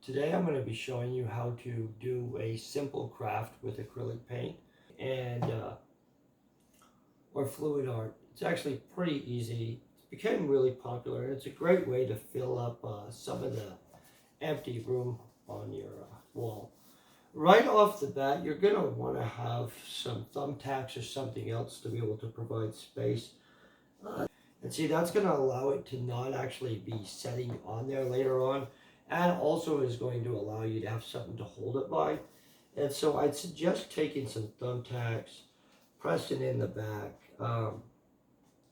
Today I'm going to be showing you how to do a simple craft with acrylic paint and or fluid art. It's actually pretty easy. It's become really popular and it's a great way to fill up some of the empty room on your wall. Right off the bat, you're going to want to have some thumbtacks or something else to be able to provide space. And see, that's going to allow it to not actually be setting on there later on, and also is going to allow you to have something to hold it by. And so I'd suggest taking some thumbtacks, pressing in the back.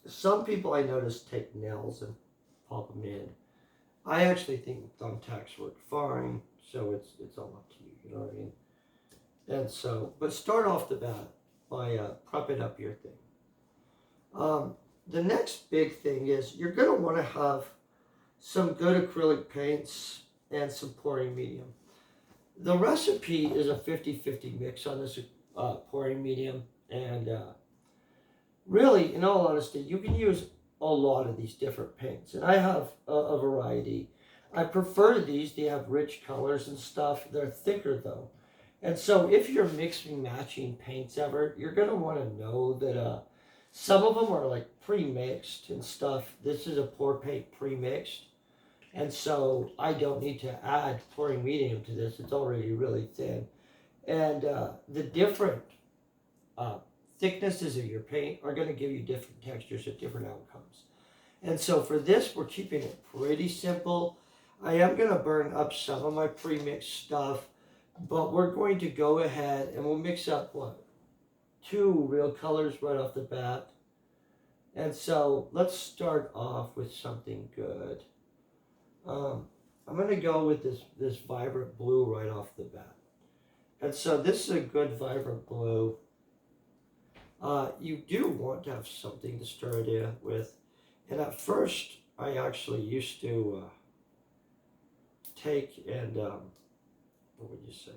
Some people I notice take nails and pop them in. I actually think thumbtacks work fine, so it's all up to you, you know what I mean? And so, but start off the bat by prepping up your thing. The next big thing is you're going to want to have some good acrylic paints and some pouring medium. The recipe is a 50-50 mix on this pouring medium, and really, in all honesty, you can use a lot of these different paints, and I have a variety. I prefer these. They have rich colors and stuff. They're thicker though, and so if you're mixing matching paints ever, you're going to want to know that some of them are like pre-mixed and stuff. This is a pour paint pre-mixed. And so I don't need to add pouring medium to this. It's already really thin. And the different thicknesses of your paint are going to give you different textures at different outcomes. And so for this, we're keeping it pretty simple. I am going to burn up some of my pre-mixed stuff, but we're going to go ahead and we'll mix up, what, 2 real colors right off the bat. And so let's start off with something good. I'm going to go with this vibrant blue right off the bat. And so this is a good vibrant blue. You do want to have something to start it with. And at first, I actually used to take and, what would you say?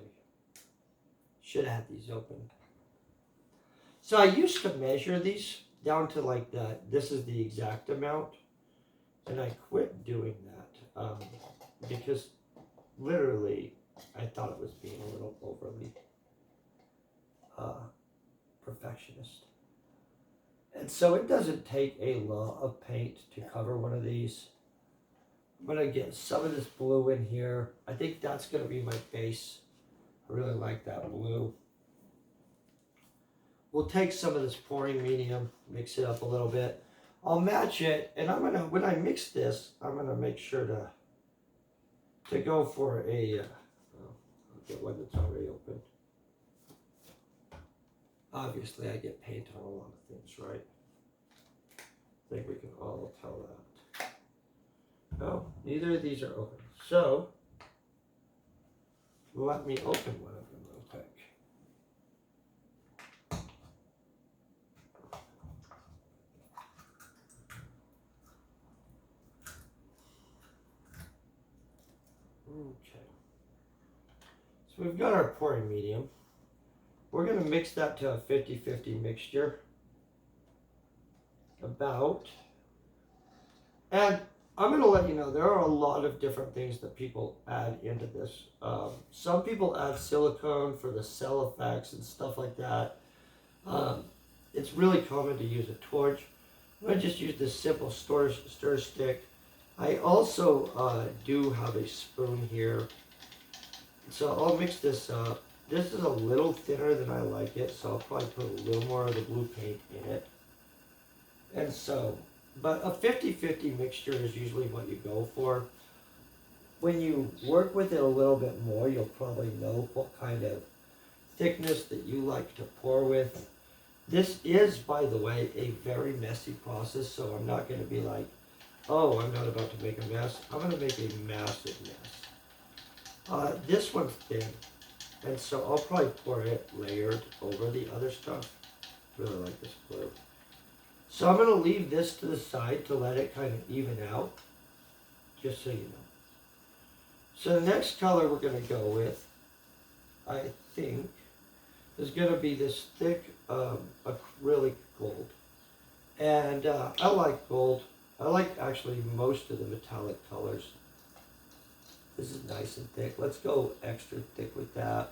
Should have had these open. So I used to measure these down to like that. This is the exact amount. And I quit doing that because literally I thought it was being a little overly perfectionist. And so it doesn't take a lot of paint to cover one of these. I'm going to get some of this blue in here. I think that's going to be my base. I really like that blue. We'll take some of this pouring medium, mix it up a little bit. I'll match it, and I'm gonna, when I mix this, I'm gonna make sure to go for a, I'll get one that's already open. Obviously, I get paint on a lot of things, right? I think we can all tell that. No, neither of these are open. So, let me open one of them real quick. Okay, so we've got our pouring medium. We're going to mix that to a 50-50 mixture. About. And I'm going to let you know, there are a lot of different things that people add into this. Some people add silicone for the cell effects and stuff like that. It's really common to use a torch. I'm going to just use this simple stir stick. I also do have a spoon here, so I'll mix this up. This is a little thinner than I like it, so I'll probably put a little more of the blue paint in it. And so, but a 50-50 mixture is usually what you go for. When you work with it a little bit more, you'll probably know what kind of thickness that you like to pour with. This is, by the way, a very messy process, so I'm not going to be like, oh, I'm not about to make a mess. I'm going to make a massive mess. This one's thin, and so I'll probably pour it layered over the other stuff. Really like this blue. So I'm going to leave this to the side to let it kind of even out, just so you know. So the next color we're going to go with, I think, is going to be this thick acrylic gold. And I like gold. I like actually most of the metallic colors. This is nice and thick. Let's go extra thick with that.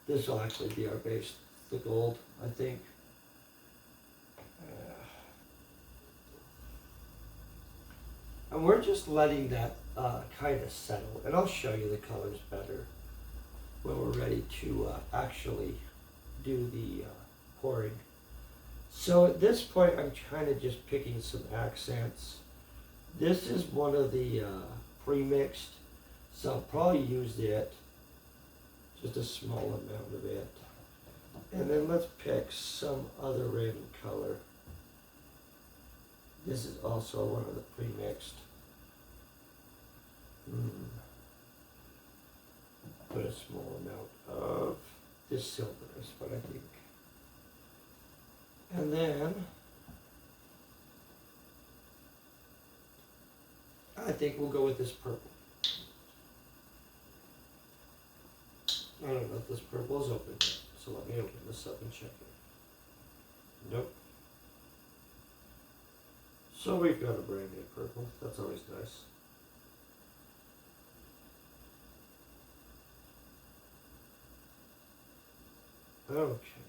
This will actually be our base, the gold, I think. And we're just letting that kind of settle. And I'll show you the colors better when we're ready to actually do the pouring. So at this point, I'm kind of just picking some accents. This is one of the pre-mixed, so I'll probably use it, just a small amount of it. And then let's pick some other random color. This is also one of the pre-mixed. Put a small amount of this silver is what I think. And then I think we'll go with this purple. I don't know if this purple is open yet, so let me open this up and check it. Nope. So we've got a brand new purple. That's always nice. Okay.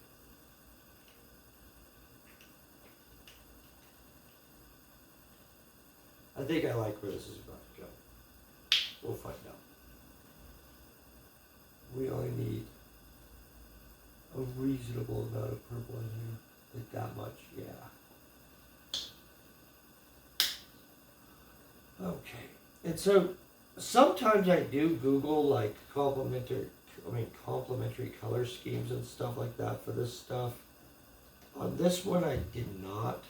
I think I like where this is about to go. We'll find out. We only need a reasonable amount of purple in here. Like that much, yeah. Okay. And so sometimes I do Google like complementary color schemes and stuff like that for this stuff. On this one I did not.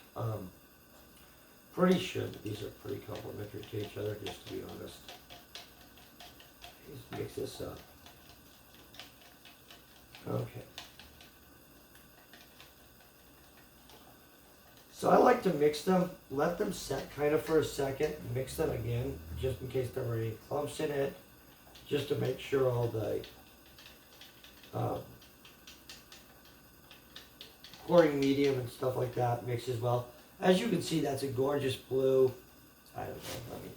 Pretty sure that these are pretty complementary to each other, just to be honest. Let's mix this up. Okay. So I like to mix them, let them set kind of for a second, mix them again, just in case there were any clumps in it, just to make sure all the pouring medium and stuff like that mixes well. As you can see, that's a gorgeous blue. I don't know, let me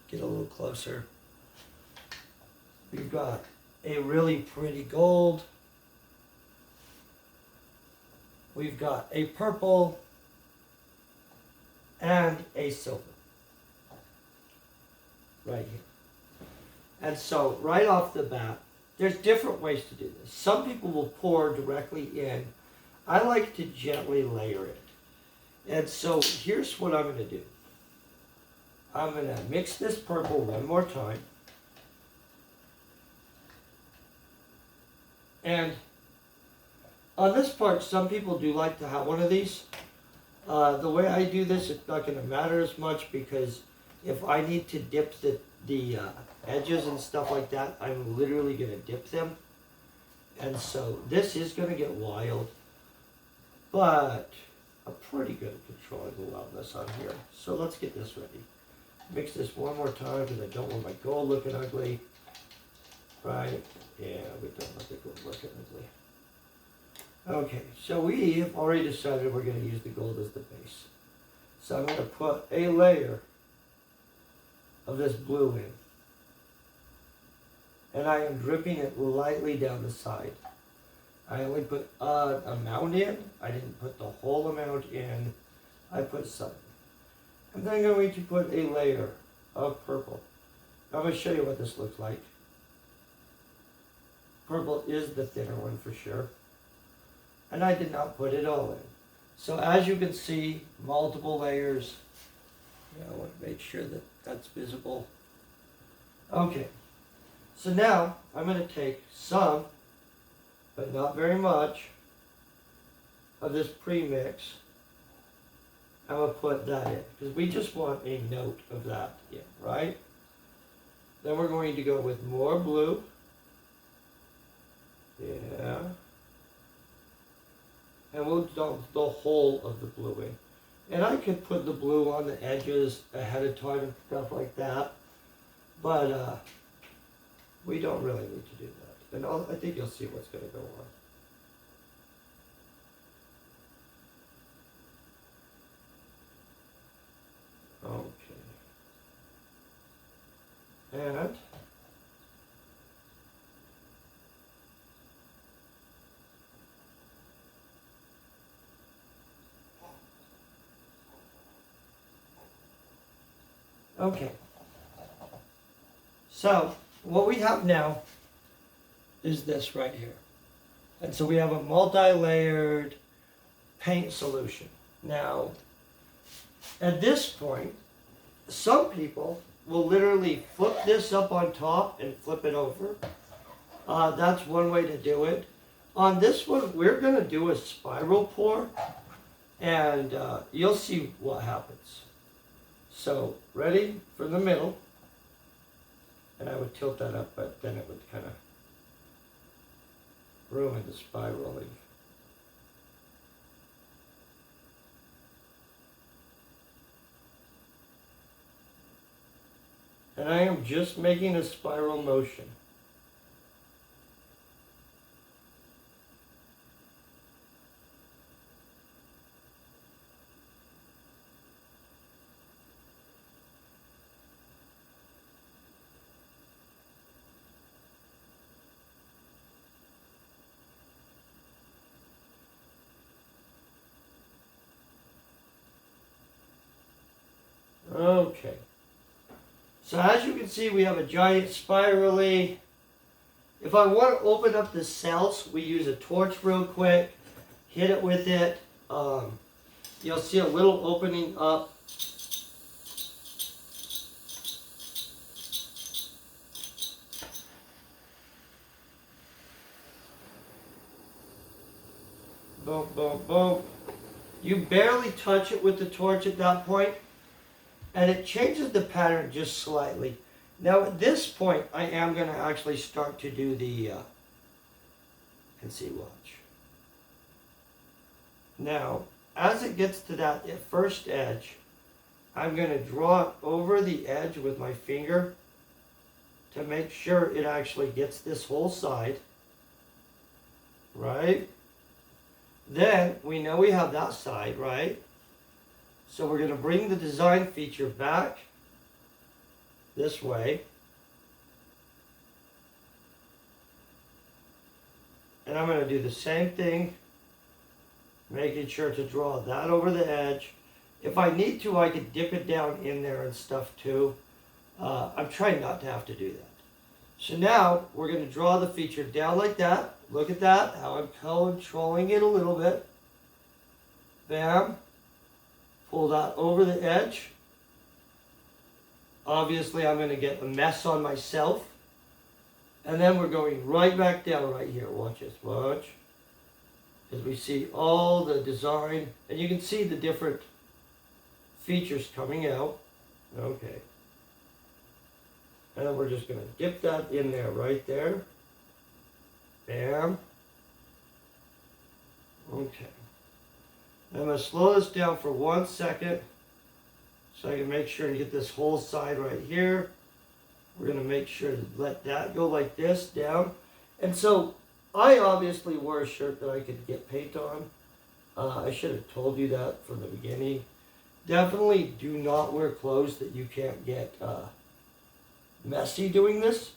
get a little closer. We've got a really pretty gold. We've got a purple and a silver right here. And so right off the bat, there's different ways to do this. Some people will pour directly in. I like to gently layer it. And so here's what I'm going to do. I'm going to mix this purple one more time. And on this part, some people do like to have one of these. The way I do this, it's not going to matter as much because if I need to dip the edges and stuff like that, I'm literally going to dip them. And so this is going to get wild, but I'm pretty good at controlling the loudness on here. So let's get this ready. Mix this one more time because I don't want my gold looking ugly. Right? Yeah, we don't want the gold looking ugly. Okay, so we have already decided we're going to use the gold as the base. So I'm going to put a layer of this blue in. And I am dripping it lightly down the side. I only put an amount in. I didn't put the whole amount in. I put some. And then I'm going to put a layer of purple. I'm going to show you what this looks like. Purple is the thinner one for sure. And I did not put it all in. So as you can see, multiple layers. I want to make sure that that's visible. Okay. So now I'm going to take some, but not very much, of this pre-mix. I'm going to put that in, because we just want a note of that in, right? Then we're going to go with more blue. Yeah. And we'll dump the whole of the blue in. And I could put the blue on the edges ahead of time and stuff like that. But we don't really need to do that. And I think you'll see what's going to go on. Okay. And okay. So what we have now is this right here. And so we have a multi-layered paint solution. Now, at this point, some people will literally flip this up on top and flip it over. That's one way to do it. On this one, we're going to do a spiral pour, and you'll see what happens. So, ready for the middle. And I would tilt that up, but then it would kind of ruin the spiraling. And I am just making a spiral motion. Okay. So as you can see, we have a giant spirally. If I want to open up the cells, we use a torch real quick, hit it with it. You'll see a little opening up. Boom, boom, boom. You barely touch it with the torch at that point, and it changes the pattern just slightly. Now at this point, I am going to actually start to do the, and see, watch. Now, as it gets to that first edge, I'm going to draw it over the edge with my finger to make sure it actually gets this whole side, right? Then we know we have that side, right? So we're going to bring the design feature back this way. And I'm going to do the same thing, making sure to draw that over the edge. If I need to, I could dip it down in there and stuff too. I'm trying not to have to do that. So now we're going to draw the feature down like that. Look at that, how I'm controlling it a little bit. Bam. Pull that over the edge. Obviously, I'm going to get a mess on myself. And then we're going right back down right here. Watch this, watch. As we see all the design, and you can see the different features coming out. Okay. And then we're just going to dip that in there right there. Bam. Okay. I'm going to slow this down for 1 second so I can make sure to get this whole side right here. We're going to make sure to let that go like this down. And so I obviously wore a shirt that I could get paint on. I should have told you that from the beginning. Definitely do not wear clothes that you can't get messy doing this.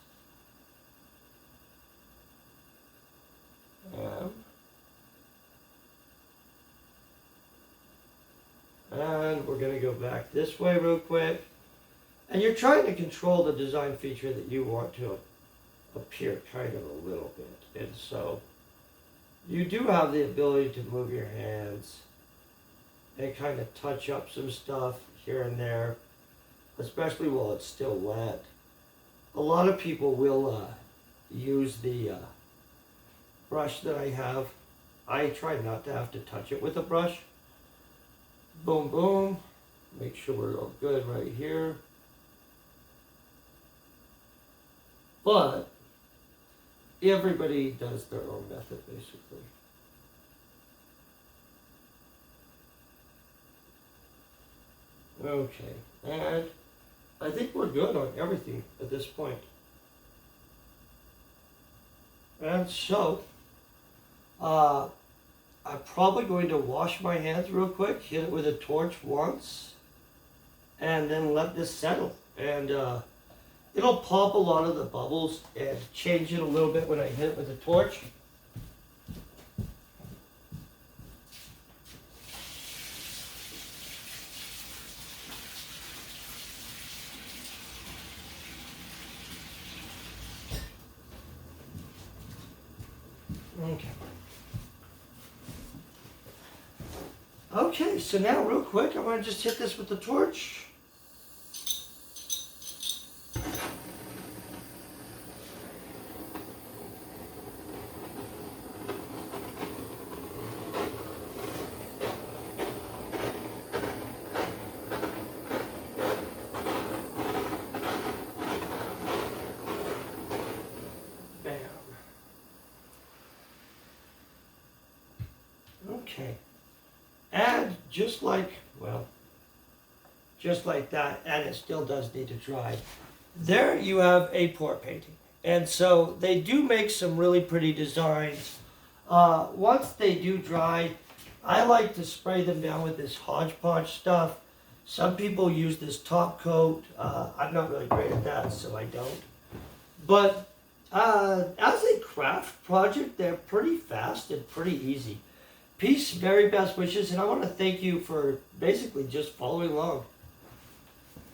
And we're going to go back this way real quick. And you're trying to control the design feature that you want to appear kind of a little bit. And so you do have the ability to move your hands and kind of touch up some stuff here and there, especially while it's still wet. A lot of people will use the brush that I have. I try not to have to touch it with a brush. Boom, boom. Make sure we're all good right here. But everybody does their own method, basically. Okay, and I think we're good on everything at this point. And so, I'm probably going to wash my hands real quick, hit it with a torch once, and then let this settle. And It'll pop a lot of the bubbles and change it a little bit when I hit it with a torch. Okay. Okay, so now real quick, I'm going to just hit this with the torch. Bam. Okay. And just like, well, just like that, and it still does need to dry. There you have a pour painting. And so they do make some really pretty designs. Once they do dry, I like to spray them down with this hodgepodge stuff. Some people use this top coat. I'm not really great at that, so I don't. But as a craft project, they're pretty fast and pretty easy. Peace, very best wishes, and I want to thank you for basically just following along.